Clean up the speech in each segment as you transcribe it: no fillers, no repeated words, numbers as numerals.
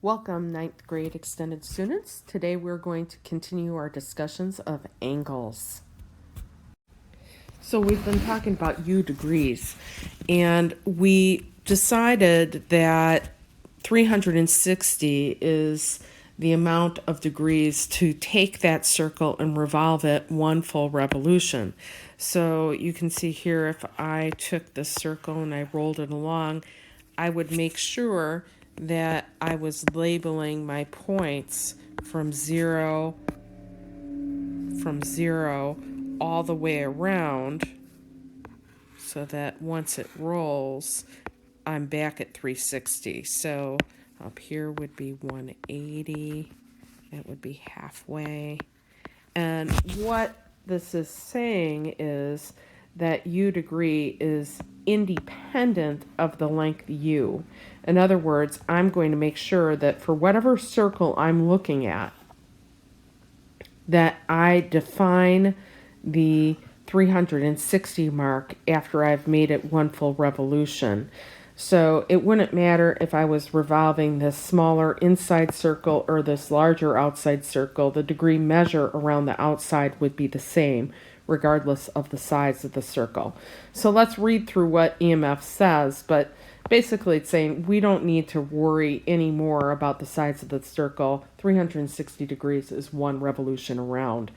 Welcome, ninth grade extended students. Today we're going to continue our discussions of angles. So we've been talking about U degrees, and we decided that 360 is the amount of degrees to take that circle and revolve it one full revolution. So you can see here, if I took this circle and I rolled it along, I would make sure that I was labeling my points from zero all the way around, so that once it rolls, I'm back at 360. So up here would be 180. That would be halfway. And what this is saying is that U degree is independent of the length U. In other words, I'm going to make sure that for whatever circle I'm looking at, that I define the 360 mark after I've made it one full revolution. So it wouldn't matter if I was revolving this smaller inside circle or this larger outside circle. The degree measure around the outside would be the same, regardless of the size of the circle. So let's read through what EMF says, but basically it's saying we don't need to worry anymore about the size of the circle. 360 degrees is one revolution around.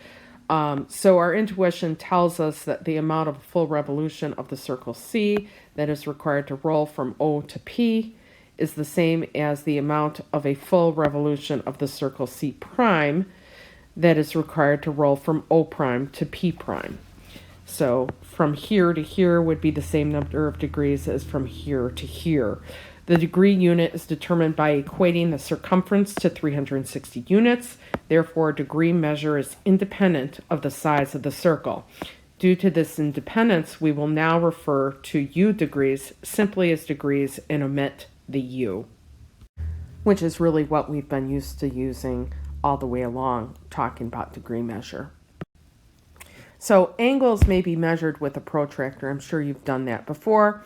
So our intuition tells us that the amount of a full revolution of the circle C that is required to roll from O to P is the same as the amount of a full revolution of the circle C prime that is required to roll from O prime to P prime. So from here to here would be the same number of degrees as from here to here. The degree unit is determined by equating the circumference to 360 units. Therefore, degree measure is independent of the size of the circle. Due to this independence, we will now refer to U degrees simply as degrees and omit the U, which is really what we've been used to using all the way along, talking about degree measure. So angles may be measured with a protractor. I'm sure you've done that before.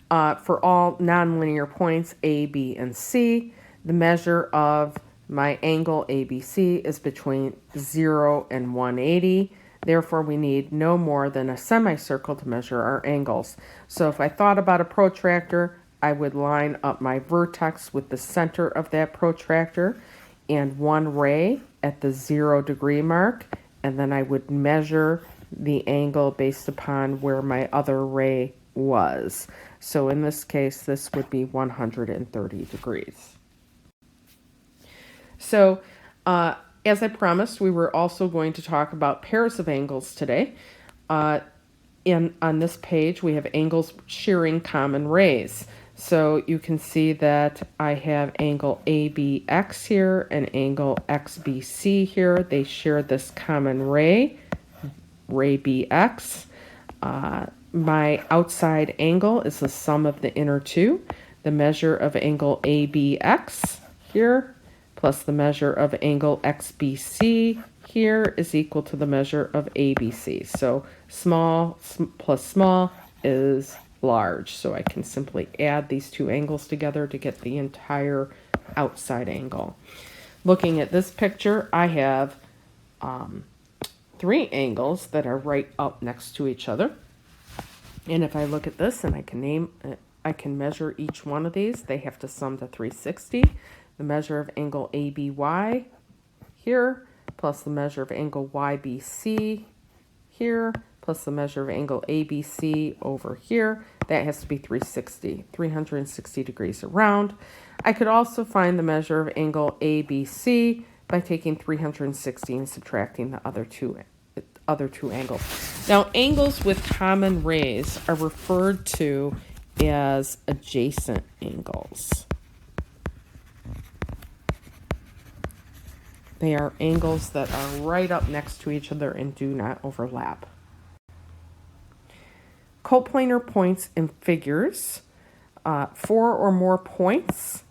For all nonlinear points A, B, and C, the measure of my angle ABC is between 0 and 180. Therefore, we need no more than a semicircle to measure our angles. So if I thought about a protractor, I would line up my vertex with the center of that protractor and one ray at the 0 degree mark, and then I would measure the angle based upon where my other ray was. So in this case, this would be 130 degrees. So as I promised, we were also going to talk about pairs of angles today. On this page, we have angles sharing common rays. So you can see that I have angle ABX here and angle XBC here. They share this common ray, ray BX. My outside angle is the sum of the inner two. The measure of angle ABX here plus the measure of angle XBC here is equal to the measure of ABC. So small plus small is large. So I can simply add these two angles together to get the entire outside angle. Looking at this picture, I have three angles that are right up next to each other. And if I look at this and I can measure each one of these, they have to sum to 360. The measure of angle ABY here, plus the measure of angle YBC here, plus the measure of angle ABC over here. That has to be 360 degrees around. I could also find the measure of angle ABC by taking 360 and subtracting the other two angles. Now, angles with common rays are referred to as adjacent angles. They are angles that are right up next to each other and do not overlap. Coplanar points and figures. 4 or more points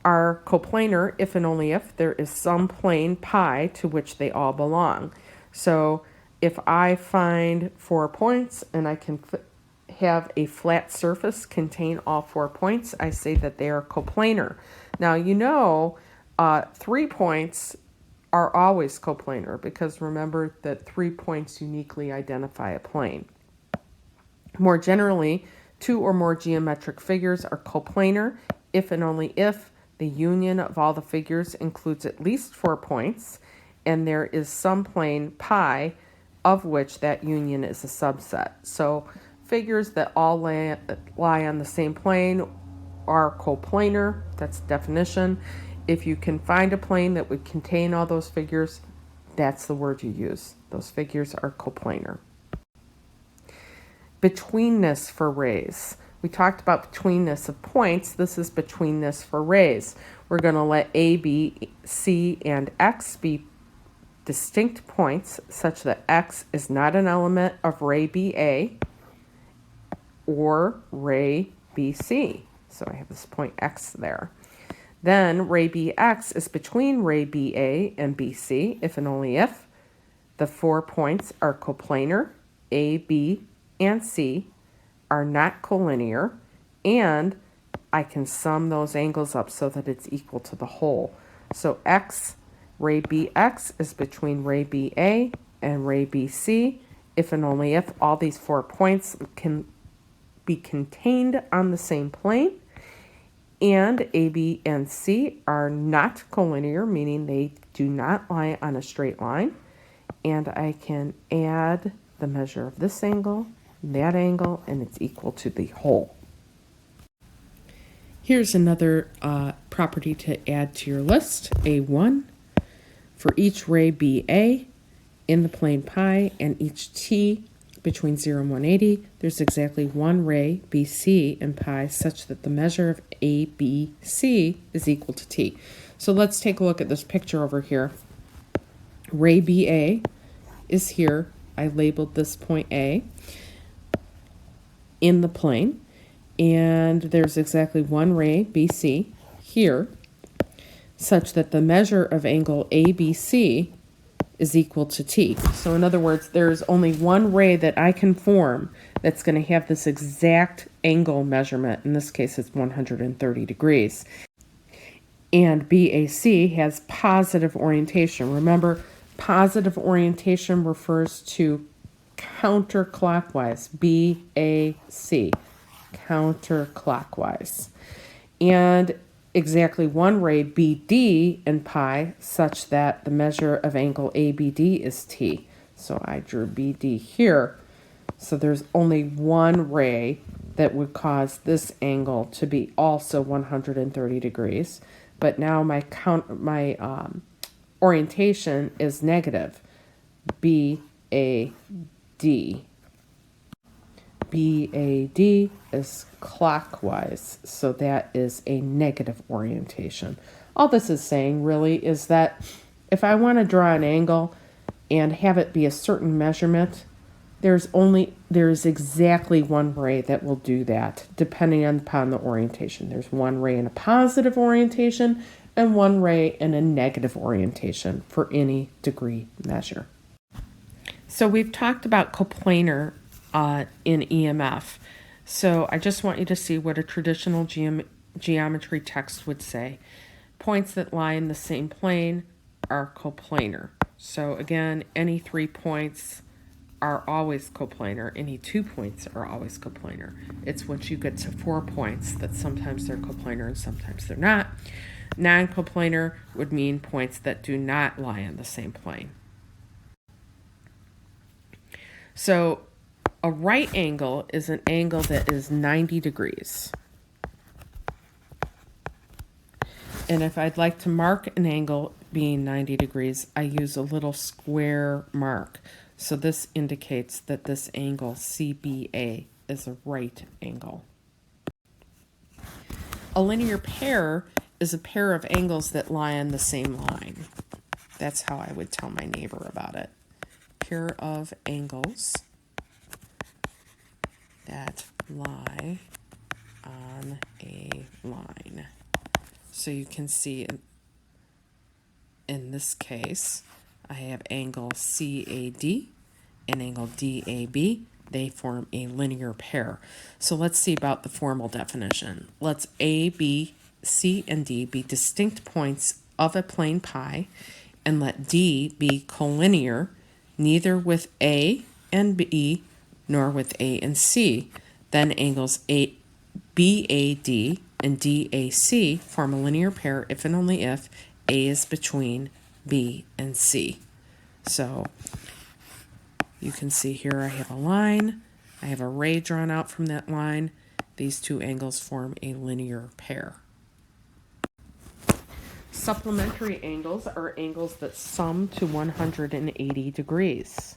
are coplanar if and only if there is some plane pi to which they all belong. So if I find 4 points and I can have a flat surface contain all 4 points, I say that they are coplanar. Now, 3 points are always coplanar because remember that 3 points uniquely identify a plane. More generally, 2 or more geometric figures are coplanar if and only if the union of all the figures includes at least 4 points and there is some plane pi of which that union is a subset. So figures that all lie on the same plane are coplanar. That's the definition. If you can find a plane that would contain all those figures, that's the word you use. Those figures are coplanar. Betweenness for rays. We talked about betweenness of points. This is betweenness for rays. We're going to let A, B, C, and X be distinct points such that X is not an element of ray BA or ray BC. So I have this point X there. Then ray BX is between ray BA and BC if and only if the 4 points are coplanar, A, B, and C are not collinear, and I can sum those angles up so that it's equal to the whole. So X, ray BX is between ray BA and ray BC if and only if all these 4 points can be contained on the same plane, and A, B, and C are not collinear, meaning they do not lie on a straight line, and I can add the measure of this angle, that angle, and it's equal to the whole. Here's another property to add to your list, A1. For each ray BA in the plane pi and each T between 0 and 180, there's exactly 1 ray BC in pi such that the measure of ABC is equal to T. So let's take a look at this picture over here. Ray BA is here. I labeled this point A in the plane, and there's exactly 1 ray BC here such that the measure of angle ABC is equal to T. So in other words, there's only 1 ray that I can form that's going to have this exact angle measurement. In this case, it's 130 degrees. And BAC has positive orientation. Remember, positive orientation refers to counterclockwise, BAC, counterclockwise. And exactly 1 ray BD in pi such that the measure of angle ABD is T. So I drew BD here. So there's only 1 ray that would cause this angle to be also 130 degrees. But now my orientation is negative, BAD. BAD is clockwise, so that is a negative orientation. All this is saying really is that if I want to draw an angle and have it be a certain measurement, there's exactly 1 ray that will do that, depending upon the orientation. There's 1 ray in a positive orientation and 1 ray in a negative orientation for any degree measure. So we've talked about coplanar in EMF. So I just want you to see what a traditional geometry text would say. Points that lie in the same plane are coplanar. So again, any 3 points are always coplanar. Any 2 points are always coplanar. It's once you get to 4 points that sometimes they're coplanar and sometimes they're not. Non-coplanar would mean points that do not lie on the same plane. So a right angle is an angle that is 90 degrees. And if I'd like to mark an angle being 90 degrees, I use a little square mark. So this indicates that this angle CBA is a right angle. A linear pair is a pair of angles that lie on the same line. That's how I would tell my neighbor about it. Pair of angles that lie on a line. So you can see in this case, I have angle CAD and angle DAB. they form a linear pair. So let's see about the formal definition. Let's A, B, C, and D be distinct points of a plane pi, and let D be collinear, neither with A and B nor with A and C. Then angles BAD and DAC form a linear pair if and only if A is between B and C. So you can see here I have a line, I have a ray drawn out from that line. These two angles form a linear pair. Supplementary angles are angles that sum to 180 degrees.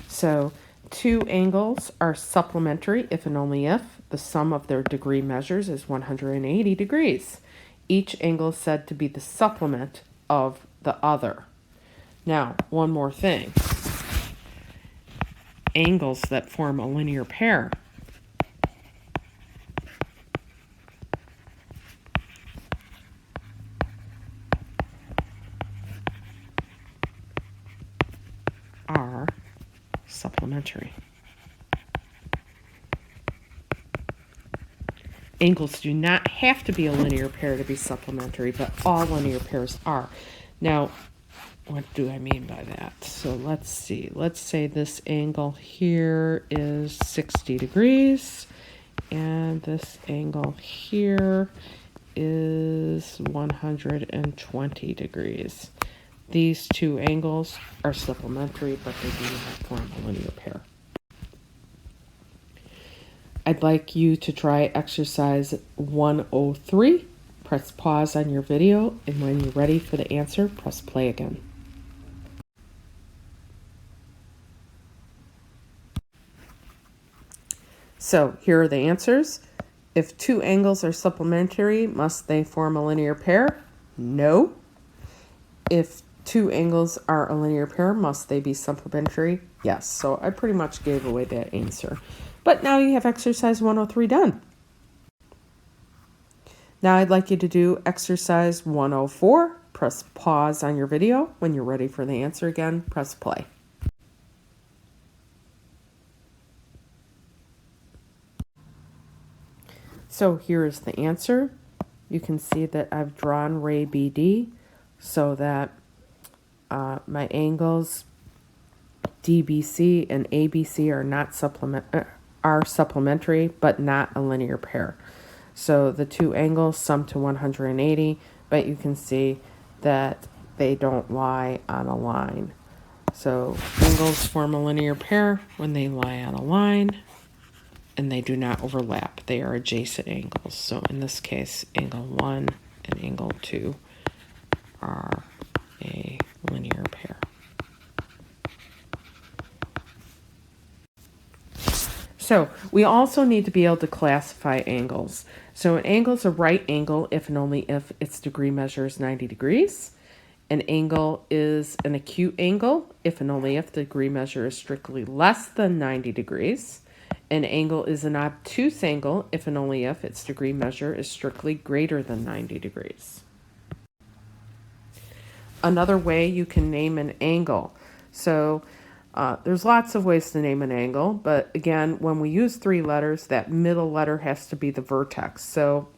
So two angles are supplementary if and only if the sum of their degree measures is 180 degrees. Each angle is said to be the supplement of the other. Now, one more thing. Angles that form a linear pair are supplementary. Angles do not have to be a linear pair to be supplementary, but all linear pairs are. Now, what do I mean by that? So let's see. Let's say this angle here is 60 degrees, and this angle here is 120 degrees. These two angles are supplementary, but they do not form a linear pair. I'd like you to try exercise 103. Press pause on your video, and when you're ready for the answer, press play again. So here are the answers. If two angles are supplementary, must they form a linear pair? No. If two angles are a linear pair, must they be supplementary? Yes. So I pretty much gave away that answer. But now you have exercise 103 done. Now I'd like you to do exercise 104. Press pause on your video. When you're ready for the answer again, press play. So here is the answer. You can see that I've drawn ray BD so that my angles DBC and ABC are supplementary, but not a linear pair. So the two angles sum to 180, but you can see that they don't lie on a line. So angles form a linear pair when they lie on a line, and they do not overlap. They are adjacent angles. So in this case, angle 1 and angle 2 are a linear pair. So we also need to be able to classify angles. So an angle is a right angle if and only if its degree measure is 90 degrees. An angle is an acute angle if and only if the degree measure is strictly less than 90 degrees. An angle is an obtuse angle if and only if its degree measure is strictly greater than 90 degrees. Another way you can name an angle. So there's lots of ways to name an angle, but again, when we use three letters, that middle letter has to be the vertex. So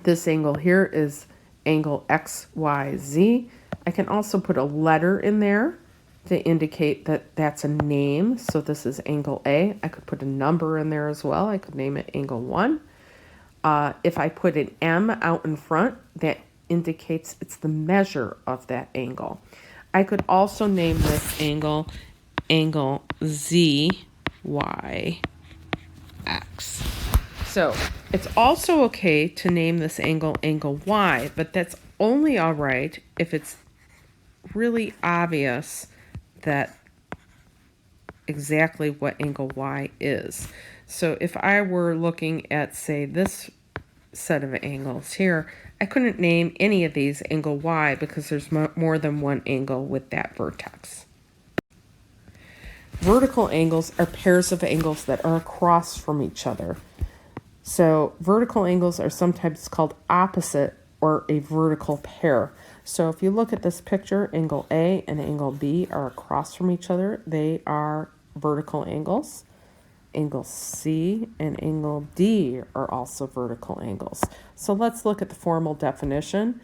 this angle here is angle XYZ. I can also put a letter in there to indicate that that's a name. So this is angle A. I could put a number in there as well. I could name it angle 1. If I put an M out in front, that indicates it's the measure of that angle. I could also name this angle ZYX. So it's also okay to name this angle Y, but that's only all right if it's really obvious that exactly what angle Y is. So if I were looking at, say, this set of angles here, I couldn't name any of these angle Y because there's more than one angle with that vertex. Vertical angles are pairs of angles that are across from each other. So vertical angles are sometimes called opposite or a vertical pair. So if you look at this picture, angle A and angle B are across from each other. They are vertical angles. Angle C and angle D are also vertical angles. So let's look at the formal definition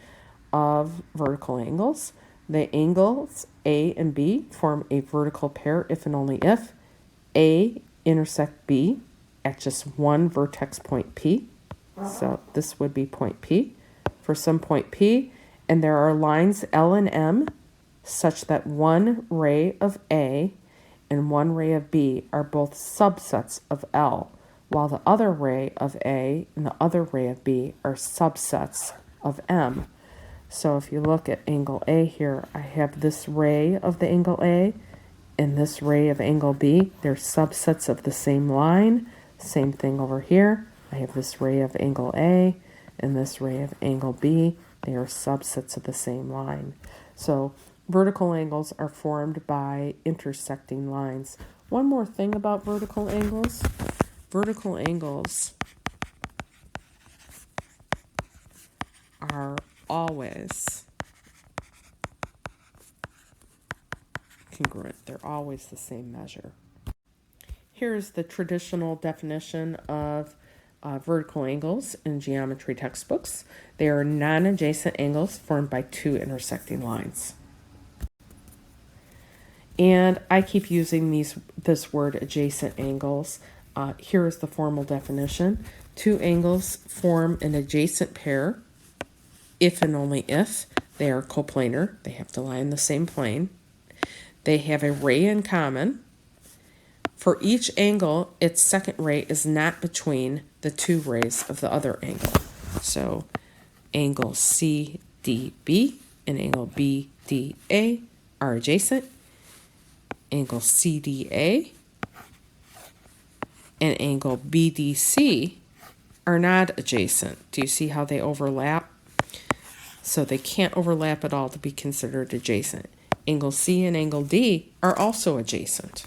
of vertical angles. The angles A and B form a vertical pair if and only if A intersect B at just one vertex point P. So this would be point P. For some point P, and there are lines L and M such that one ray of A and one ray of B are both subsets of L, while the other ray of A and the other ray of B are subsets of M. So if you look at angle A here, I have this ray of the angle A and this ray of angle B. They're subsets of the same line. Same thing over here. I have this ray of angle A and this ray of angle B. They are subsets of the same line. So vertical angles are formed by intersecting lines. One more thing about vertical angles. Vertical angles are always congruent. They're always the same measure. Here's the traditional definition of vertical angles in geometry textbooks. They are non-adjacent angles formed by two intersecting lines. And I keep using this word adjacent angles. Here is the formal definition. Two angles form an adjacent pair if and only if they are coplanar. They have to lie in the same plane. They have a ray in common. For each angle, its second ray is not between the two rays of the other angle. So angle CDB and angle BDA are adjacent. Angle CDA and angle BDC are not adjacent. Do you see how they overlap? So they can't overlap at all to be considered adjacent. Angle C and angle D are also adjacent.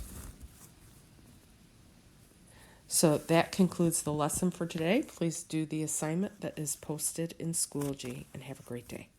So that concludes the lesson for today. Please do the assignment that is posted in Schoology and have a great day.